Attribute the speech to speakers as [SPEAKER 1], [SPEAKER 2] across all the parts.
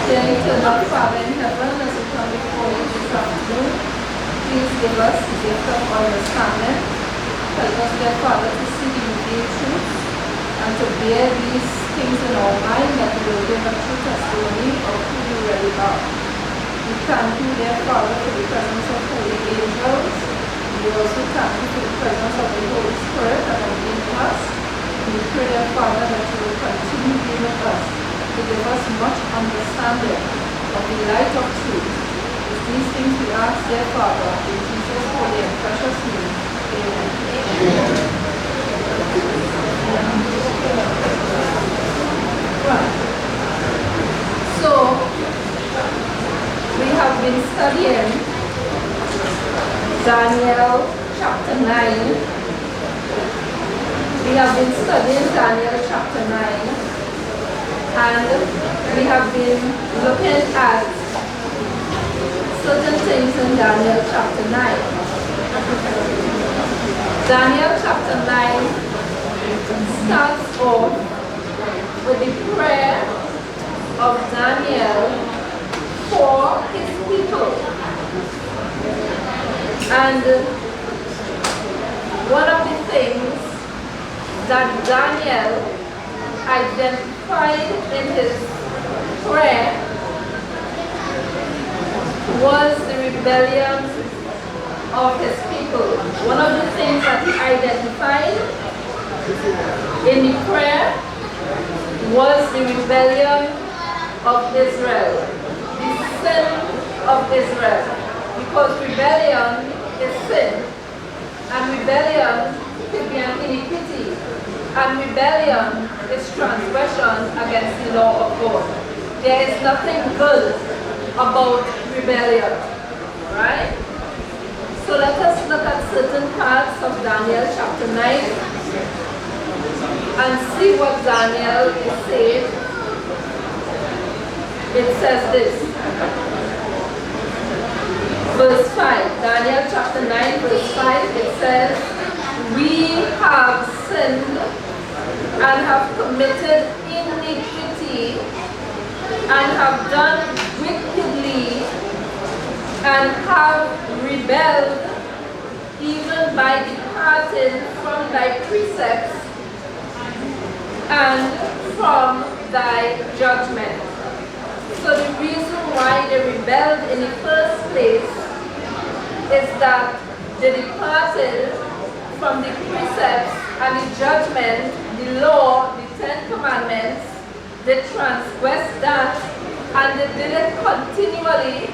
[SPEAKER 1] Dear eternal Father in heaven, as we come before you this afternoon, please give us the gift of understanding. Help us, dear Father, to see the revealed truth and to bear these things in our mind that will give a true testimony of who you really are. We thank you, dear Father, for the presence of holy angels. We also thank you for the presence of the Holy Spirit that is in us. We pray, dear Father, that you will continue being with us to give us much understanding of the light of truth. With these things we ask, dear Father, in Jesus' holy and precious name. Amen. Right. So, we have been studying Daniel chapter 9. We have been studying Daniel chapter 9. And we have been looking at certain things in Daniel chapter 9. Daniel chapter 9 starts off with the prayer of Daniel for his people. And one of the things that Daniel identified in his prayer was the rebellion of his people. One of the things that he identified in the prayer was the rebellion of Israel, the sin of Israel. Because rebellion is sin, and rebellion could be an iniquity, and rebellion is transgression against the law of God. There is nothing good about rebellion, right? So let us look at certain parts of Daniel chapter 9 and see what Daniel is saying. It says this, verse 5, Daniel chapter 9 verse 5, it says, we have sinned and have committed iniquity and have done wickedly and have rebelled even by departing from thy precepts and from thy judgment. So the reason why they rebelled in the first place is that they departed from the precepts and the judgment, the law, the 10 commandments. They transgressed that, and they did it continually,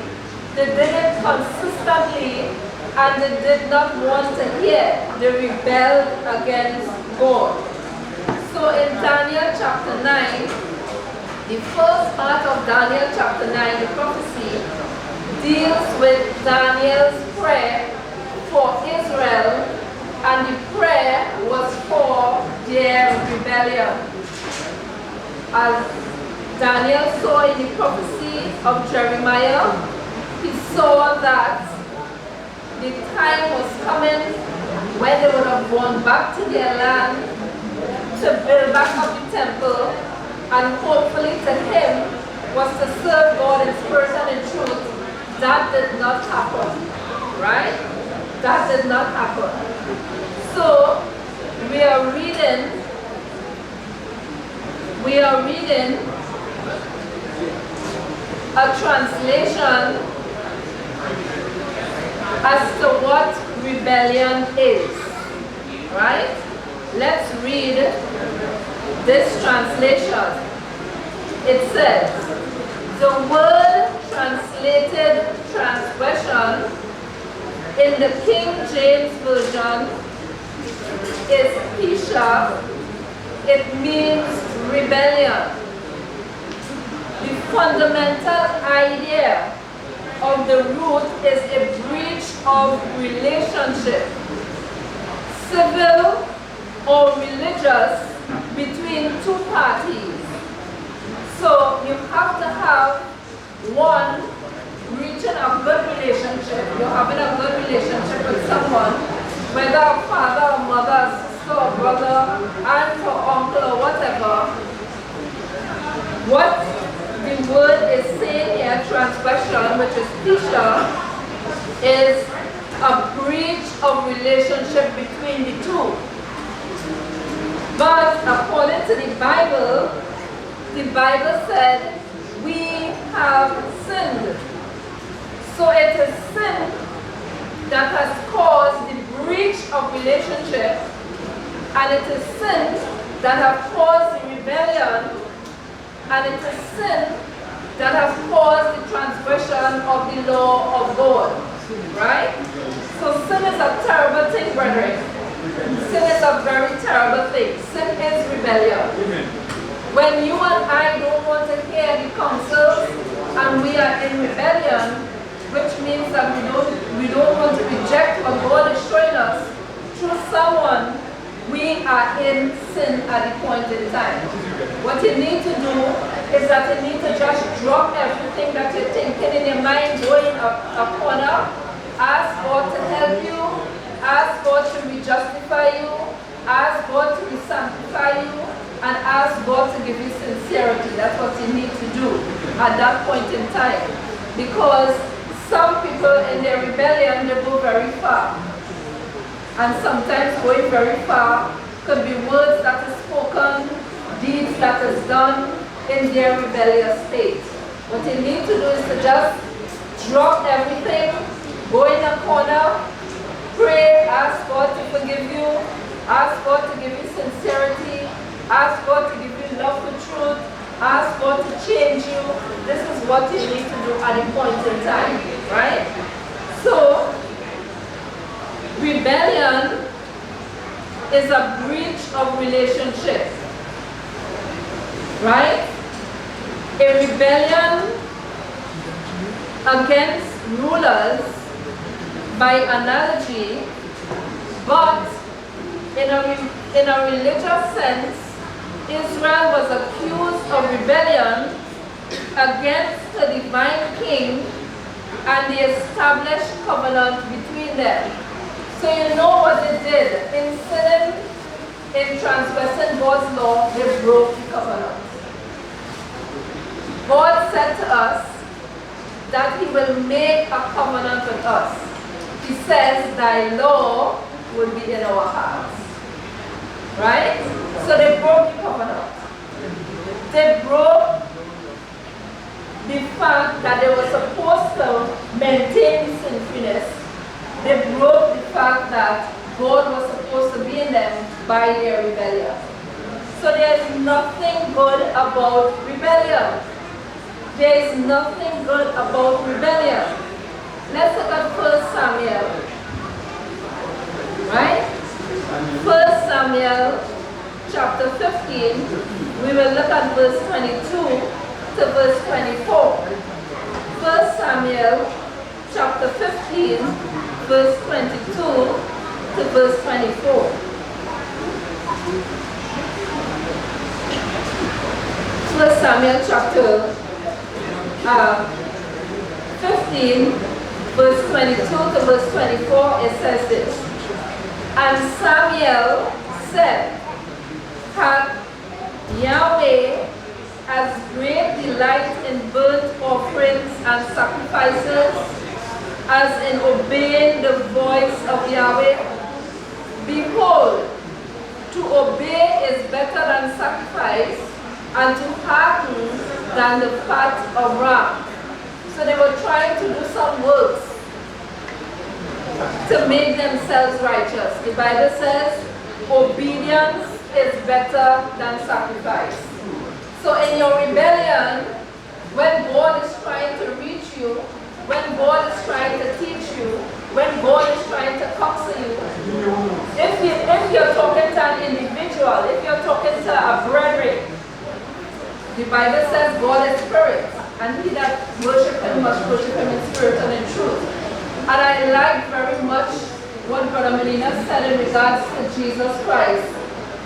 [SPEAKER 1] they did it consistently, and they did not want to hear. They rebelled against God. So in Daniel chapter 9, the first part of Daniel chapter 9, the prophecy, deals with Daniel's prayer for Israel, and the prayer was for their rebellion. As Daniel saw in the prophecy of Jeremiah, he saw that the time was coming when they would have gone back to their land to build back up the temple, and hopefully to him was to serve God in spirit and in truth. That did not happen, right? That did not happen. So, we are reading a translation as to what rebellion is, right? Let's read this translation. It says, the word translated transgression in the King James Version is Pisha. It means rebellion. The fundamental idea of the root is a breach of relationship, civil or religious, between two parties. So you have to have one reaching a good relationship. You're having a good relationship with someone, whether a father or mother, sister or brother, aunt or uncle or whatever. What the word is saying here, transgression, which is pisha, is a breach of relationship between the two. But according to the Bible said we have sinned. So it is sin that has caused the breach of relationship, and it is sin that has caused the rebellion, and it is sin that has caused the transgression of the law of God. Right? So sin is a terrible thing, brethren. Sin is a very terrible thing. Sin is rebellion. When you and I don't want to hear the counsels and we are in rebellion, which means that we don't want to reject what God is showing us through someone, we are in sin at the point in time. What you need to do is that you need to just drop everything that you're thinking in your mind, go in a corner, ask God to help you, ask God to re-justify you, ask God to re-sanctify you, and ask God to give you sincerity. That's what you need to do at that point in time. Because some people in their rebellion, they go very far. And sometimes going very far could be words that is spoken, deeds that is done in their rebellious state. What you need to do is to just drop everything, go in a corner, pray, ask God to forgive you, ask God to give you sincerity, ask God to give you love for truth, ask God to change you. This is what you need to do at a point in time, right? So, rebellion is a breach of relationship, right? A rebellion against rulers by analogy, but in a religious sense, Israel was accused of rebellion against the divine king and the established covenant between them. So you know what they did. In sinning, in transgressing God's law, they broke the covenant. God said to us that he will make a covenant with us. He says, thy law will be in our hearts. Right? So they broke the covenant. They broke the fact that they were supposed to maintain sinfulness. They broke the fact that God was supposed to be in them by their rebellion. So there's nothing good about rebellion. There is nothing good about rebellion. Let's look at 1 Samuel. Right? 1 Samuel chapter 15. We will look at verse 22 to verse 24. 1 Samuel chapter 15, verse 22 to verse 24. 1 Samuel chapter 15, verse 22 to verse 24, it says this. And Samuel said, hath Yahweh as great delight in burnt offerings and sacrifices as in obeying the voice of Yahweh? Behold, to obey is better than sacrifice, and to hearken than the fat of ram. So they were trying to do some works to make themselves righteous. The Bible says obedience is better than sacrifice. So in your rebellion, when God is trying to reach you, when God is trying to teach you, when God is trying to counsel you, if you're talking to an individual, if you're talking to a brethren, the Bible says God is spirit, and he that worship him must worship him in spirit and in truth. And I like very much what Brother Molina said in regards to Jesus Christ.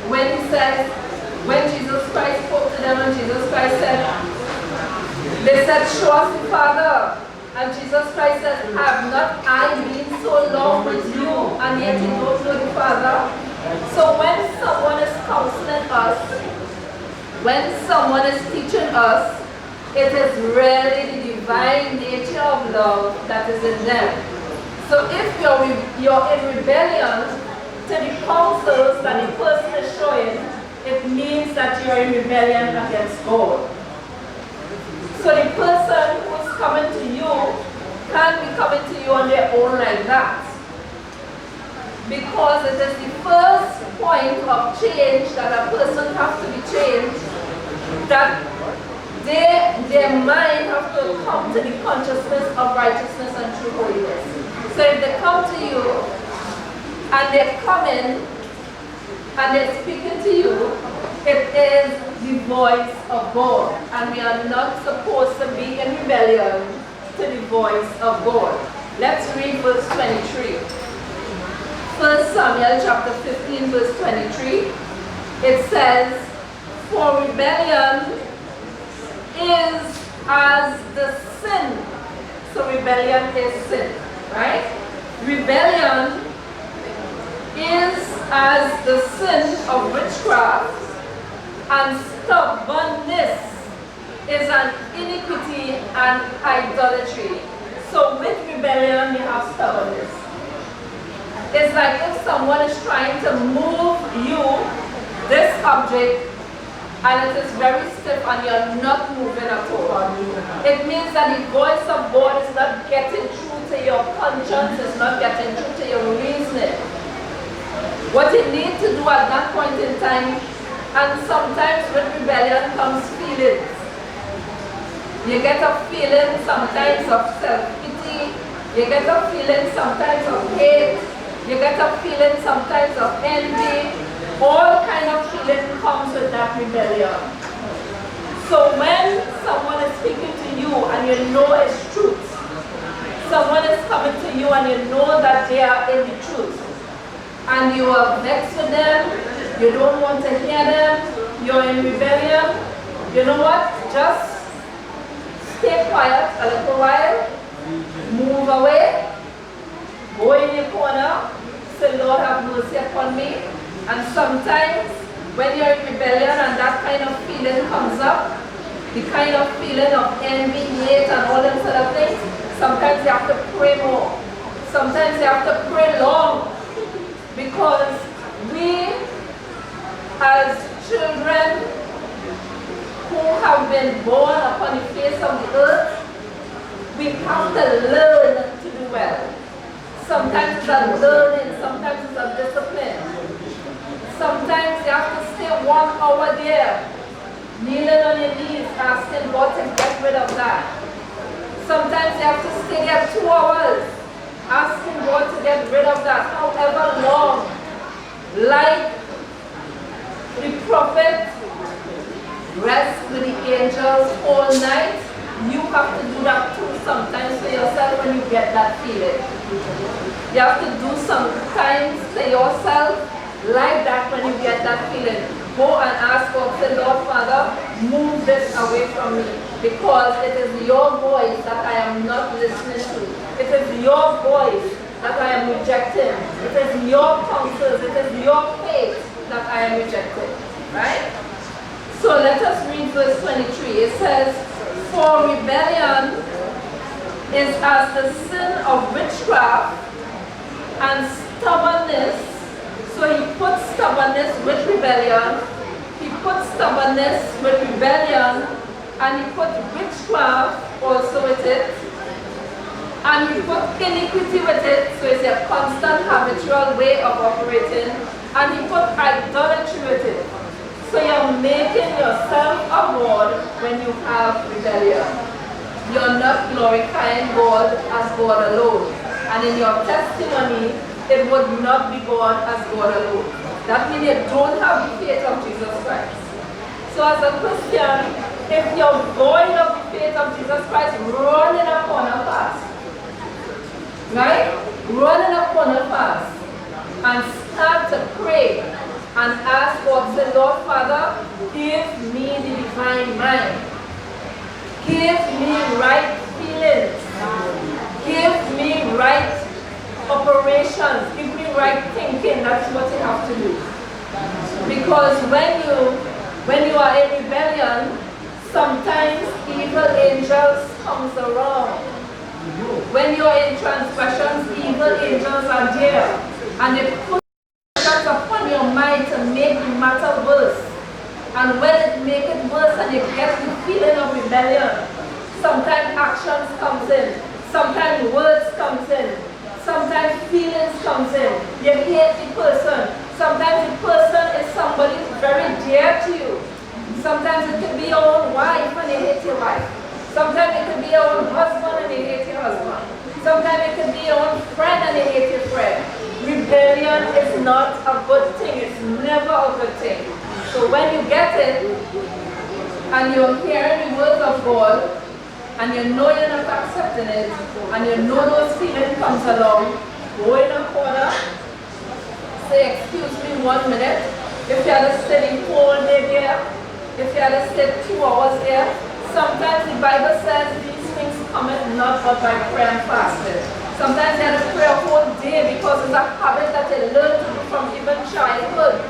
[SPEAKER 1] When he said, when Jesus Christ spoke to them and Jesus Christ said, they said, show us the Father. And Jesus Christ said, have not I been so long with you, and yet you don't know the Father? So when someone is counseling us, when someone is teaching us, it is really the divine nature of love that is in them. So if you're in rebellion to the counsels that the person is showing, it means that you're in rebellion against God. So the person who's coming to you can't be coming to you on their own like that. Because it is the first point of change that a person has to be changed, that their mind has to come to the consciousness of righteousness and true holiness. So if they come to you and they're coming and they're speaking to you, it is the voice of God. And we are not supposed to be in rebellion to the voice of God. Let's read verse 23. 1 Samuel chapter 15 verse 23. It says, "For rebellion is as the sin." So rebellion is sin, right? Rebellion is as the sin of witchcraft, and stubbornness is an iniquity and idolatry. So with rebellion, you have stubbornness. It's like if someone is trying to move you, this object, and it is very stiff and you're not moving at all. It means that the voice of God is not getting through to your conscience, it's not getting through to your reasoning. What you need to do at that point in time, and sometimes with rebellion comes feelings. You get a feeling sometimes of self-pity, you get a feeling sometimes of hate, you get a feeling sometimes of envy. All kind of feeling comes with that rebellion. So when someone is speaking to you and you know it's truth, someone is coming to you and you know that they are in the truth, and you are vexed with them, you don't want to hear them, you're in rebellion, you know what? Just stay quiet a little while, move away, go in your corner, say, "Lord, have mercy upon me." And sometimes when you're in rebellion and that kind of feeling comes up, the kind of feeling of envy, hate, and all them sort of things, sometimes you have to pray more. Sometimes you have to pray long. Because we, as children who have been born upon the face of the earth, we have to learn to do well. Sometimes it's a learning, sometimes it's a discipline. Sometimes you have to stay 1 hour there, kneeling on your knees, asking God to get rid of that. Sometimes you have to stay there 2 hours, asking God to get rid of that, however long. Like the prophet rests with the angels all night, you have to do that too sometimes for yourself when you get that feeling. You have to do sometimes to yourself like that when you get that feeling. Go and ask God, say, "Lord Father, move this away from me, because it is your voice that I am not listening to. It is your voice that I am rejecting. It is your counsels, it is your faith that I am rejecting." Right? So let us read verse 23. It says, "For rebellion is as the sin of witchcraft, and stubbornness." So he puts stubbornness with rebellion, he puts stubbornness with rebellion, and he put witchcraft also with it, and he put iniquity with it, so it's a constant habitual way of operating, and he put idolatry with it. So you're making yourself a God when you have rebellion. You're not glorifying God as God alone. And in your testimony, it would not be God as God alone. That means you don't have the faith of Jesus Christ. So as a Christian, if you're void of the faith of Jesus Christ, run in a corner fast. Right? Run in a corner fast. And start to pray and ask God, say, "Lord Father, give me the divine mind. Give me right feelings. Give me right operations. Give me right thinking." That's what you have to do. Because when you are in rebellion, sometimes evil angels comes around. When you're in transgressions, evil angels are there. And they put pressures upon your mind to make the matter worse. And when it makes it worse and you get the feeling of rebellion, sometimes actions comes in, sometimes words comes in, sometimes feelings comes in. You hate the person. Sometimes the person is somebody very dear to you. Sometimes it could be your own wife and you hate your wife. Sometimes it could be your own husband and you hate your husband. Sometimes it could be your own friend and you hate your friend. Rebellion is not a good thing. It's never a good thing. So when you get it and you're hearing the words of God and you know you're not accepting it and you know those feelings comes along, go in a corner, say, excuse me 1 minute. If you had to stay the whole day there, if you had to stay 2 hours there, sometimes the Bible says these things cometh not but by prayer and fasting. Sometimes you have to pray a whole day because it's a habit that you learn to do from even childhood.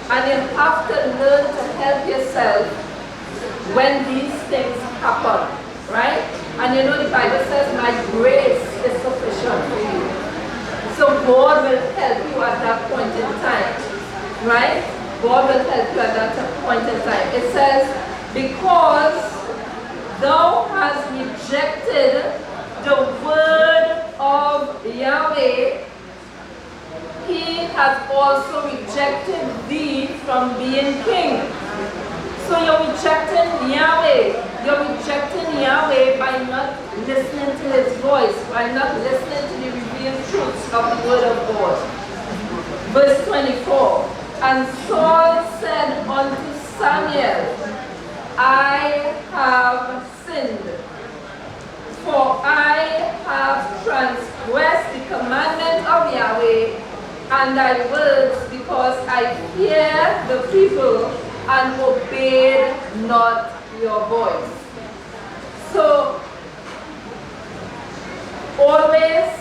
[SPEAKER 1] And you have to learn to help yourself when these things happen, right? And you know the Bible says, my grace is sufficient for you. So God will help you at that point in time, right? God will help you at that point in time. It says, because thou hast rejected the word of Yahweh, he has also rejected thee from being king. So you're rejecting Yahweh. You're rejecting Yahweh by not listening to his voice, by not listening to the revealed truths of the word of God. Verse 24. And Saul said unto Samuel, I have sinned, for I have transgressed the commandment of Yahweh and thy words, because I fear the people and obeyed not your voice. So, always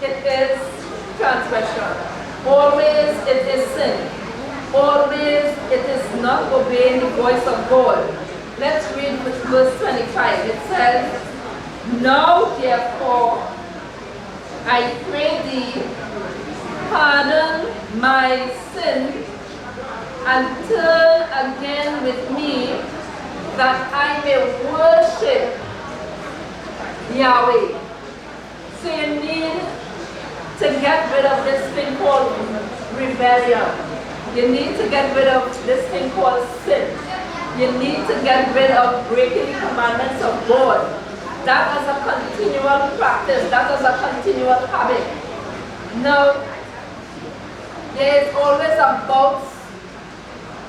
[SPEAKER 1] it is transgression. Always it is sin. Always it is not obeying the voice of God. Let's read verse 25. It says, now therefore I pray thee, pardon my sin and turn again with me, that I may worship Yahweh. So you need to get rid of this thing called rebellion. You need to get rid of this thing called sin. You need to get rid of breaking the commandments of God. That is a continual practice. That is a continual habit. Now, there is always a bout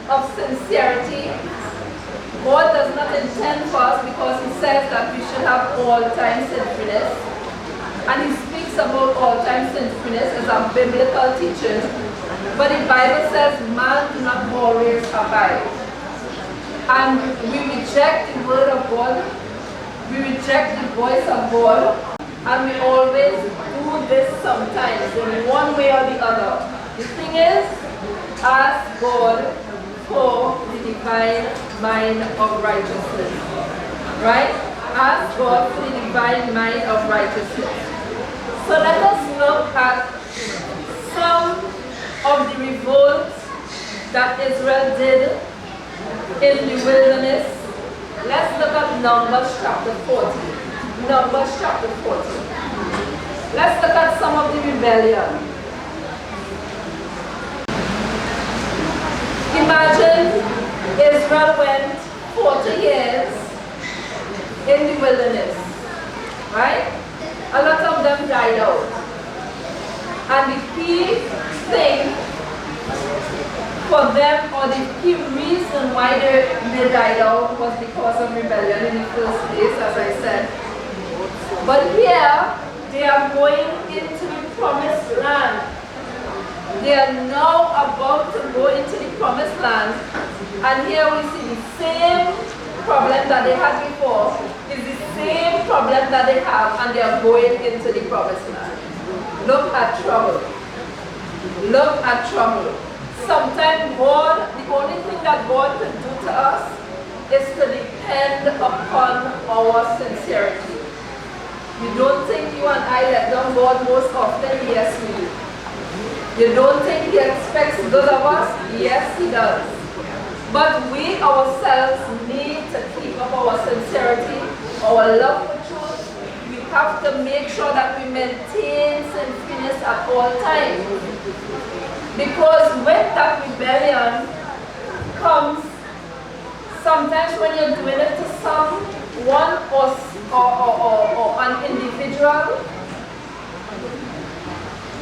[SPEAKER 1] of sincerity. God does not intend for us, because he says that we should have all-time sinfulness. And he speaks about all-time sinfulness as a biblical teaching. But the Bible says man do not always abide. And we reject the word of God. We reject the voice of God. And we always do this sometimes in one way or the other. The thing is, ask God for the divine mind of righteousness. Right? Ask God for the divine mind of righteousness. So let us look at some of the revolts that Israel did in the wilderness. Let's look at Numbers chapter 40. Numbers chapter 40. Let's look at some of the rebellion. Imagine Israel went 40 years in the wilderness, right? A lot of them died out. And the key thing for them, or the key reason why they died out, was because of rebellion in the first place, as I said. But here, they are going into the promised land. They are now about to go into the promised land. And here we see the same problem that they had before is the same problem that they have, and they are going into the promised land. Look at trouble. Look at trouble. Sometimes God, the only thing that God can do to us is to depend upon our sincerity. You don't think you and I let down God most often? Yes, we do. You don't think He expects good of us? Yes, He does. But we ourselves need to keep up our sincerity, our love for truth. We have to make sure that we maintain sinfulness at all times. Because when that rebellion comes, sometimes when you're doing it to someone or an individual,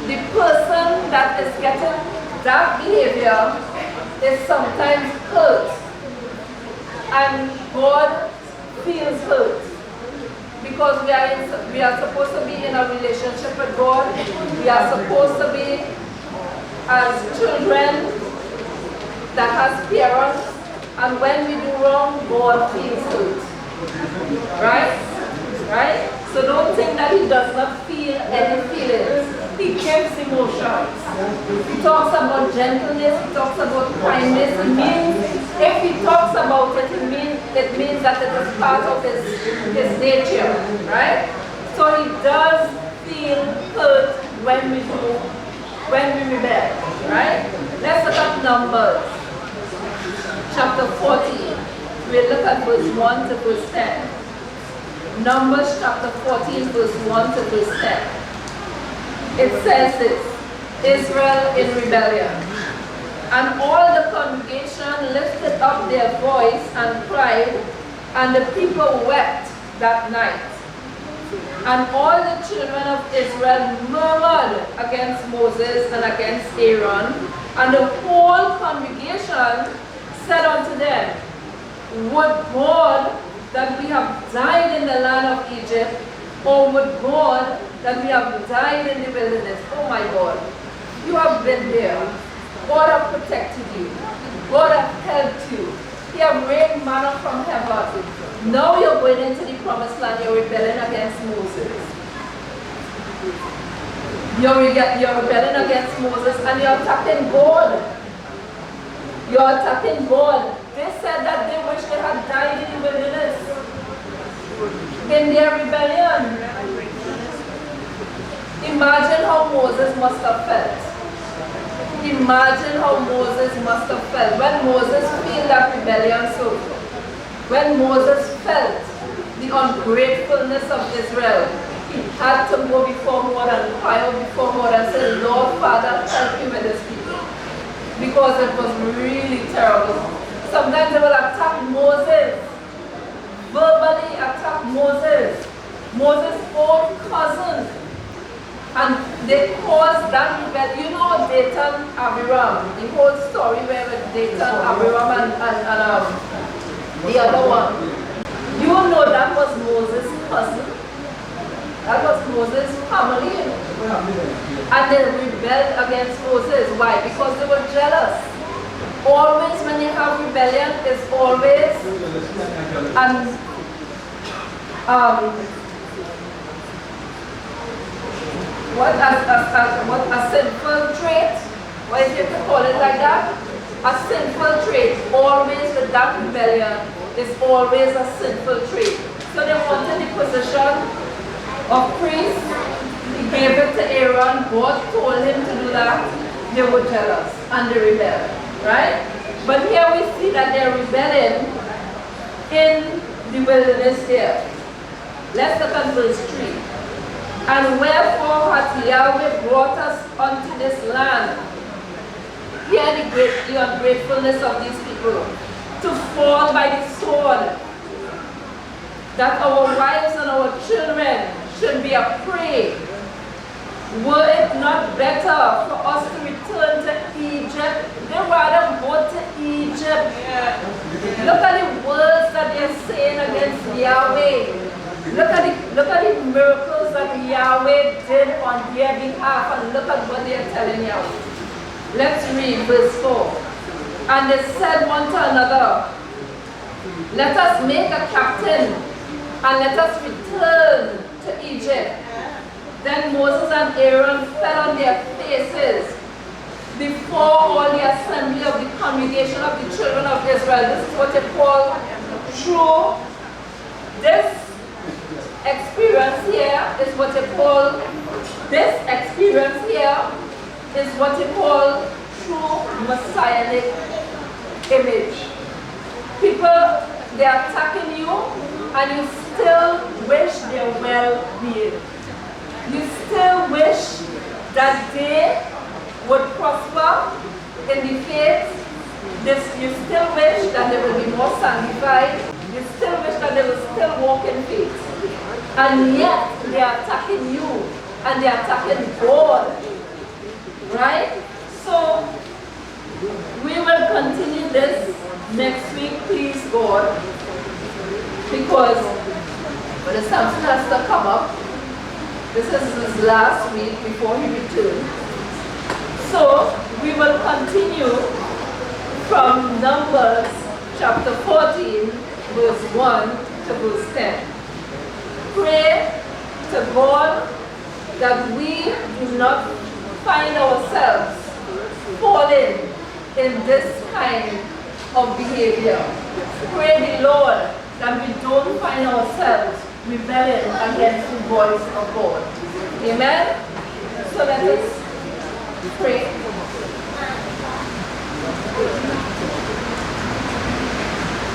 [SPEAKER 1] the person that is getting that behavior is sometimes hurt, and God feels hurt, because we are supposed to be in a relationship with God. We are supposed to be as children that has parents, and when we do wrong, God feels hurt. Right? Right? So don't think that He does not feel any feelings. He gives emotions. He talks about gentleness, He talks about kindness. It means, if He talks about it, it means that it is part of His nature. Right? So He does feel hurt when we rebel. Right? Let's look at Numbers chapter 14. We'll look at verse 1 to verse 10. Numbers chapter 14, verse 1 to verse 10. It says this: Israel in rebellion. And all the congregation lifted up their voice and cried, and the people wept that night. And all the children of Israel murmured against Moses and against Aaron. And the whole congregation said unto them, Would God that we have died in the land of Egypt, or would God that we have died in the wilderness? Oh my God, you have been there. God has protected you. God has helped you. He has rained manna from heaven. Now you're going into the promised land, you're rebelling against Moses. You're rebelling against Moses, and you're attacking God. You're attacking God. They said that they wish they had died in the wilderness in their rebellion. Imagine how Moses must have felt. Imagine how Moses must have felt when Moses felt that rebellion so. When Moses felt the ungratefulness of Israel, he had to go before God and cry out before God and say, Lord Father, help me with this people. Because it was really terrible. Sometimes they will attack Moses, verbally attack Moses, Moses' own cousin, and they caused that rebellion. You know Dathan, Abiram, the whole story where with Dathan, Abiram, and the other one. You know that was Moses' cousin. That was Moses' family. And they rebelled against Moses. Why? Because they were jealous. Always when you have rebellion, it's always a sinful trait. Why is it to call it like that? A sinful trait. Always with that rebellion is always a sinful trait. So they wanted the position of priest. He gave it to Aaron. God told him to do that. They were jealous and they rebelled. Right? But here we see that they're rebelling in the wilderness here. Let's look at verse 3. And wherefore hath Yahweh brought us unto this land? Hear the ungratefulness of these people. To fall by the sword. That our wives and our children should be a prey. Were it not better for us to return to Egypt? They rather go to Egypt. Look at the words that they're saying against Yahweh. Look at the miracles that Yahweh did on their behalf, and look at what they're telling Yahweh. Let's read verse 4. And they said one to another, Let us make a captain, and let us return to Egypt. Then Moses and Aaron fell on their faces before all the assembly of the congregation of the children of Israel. This is what they call through this experience here is what they call, this experience here is what they call true messianic image. People, they are attacking you and you still wish their well-being. You still wish that they would prosper in the faith. You still wish that they will be more sanctified. You still wish that they will still walk in faith. And yet they are attacking you and they are attacking God. Right? So we will continue this next week, please God. Because Brother Samson has to come up. This is his last week before he returns. So we will continue from Numbers chapter 14, verse 1 to verse 10. Pray to God that we do not find ourselves falling in this kind of behavior. Pray the Lord that we don't find ourselves rebelling against the voice of God. Amen? So let us pray.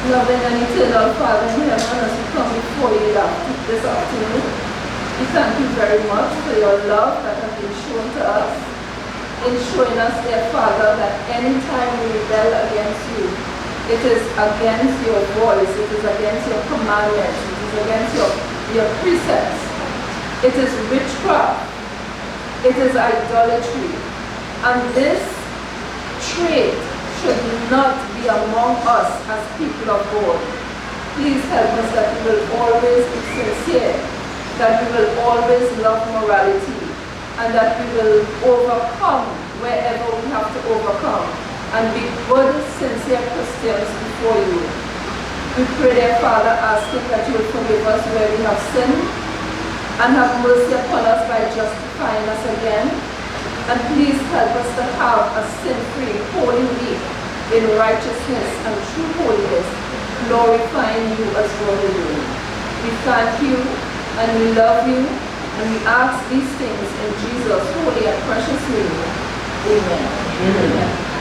[SPEAKER 1] Loving and eternal Father in heaven, as we come before you this afternoon, we thank you very much for your love that has been shown to us, in showing us, dear Father, that any time we rebel against you, it is against your voice, it is against your commandments, it is against your precepts. It is witchcraft, it is idolatry, and this trait should not be among us as people of God. Please help us that we will always be sincere, that we will always love morality, and that we will overcome wherever we have to overcome, and be good, sincere Christians before you. We pray, dear Father, asking that you will forgive us where we have sinned, and have mercy upon us by justifying us again. And please help us to have a sin-free, holy week in righteousness and true holiness, glorifying you as God alone. We thank you and we love you, and we ask these things in Jesus' holy and precious name. Amen. Amen.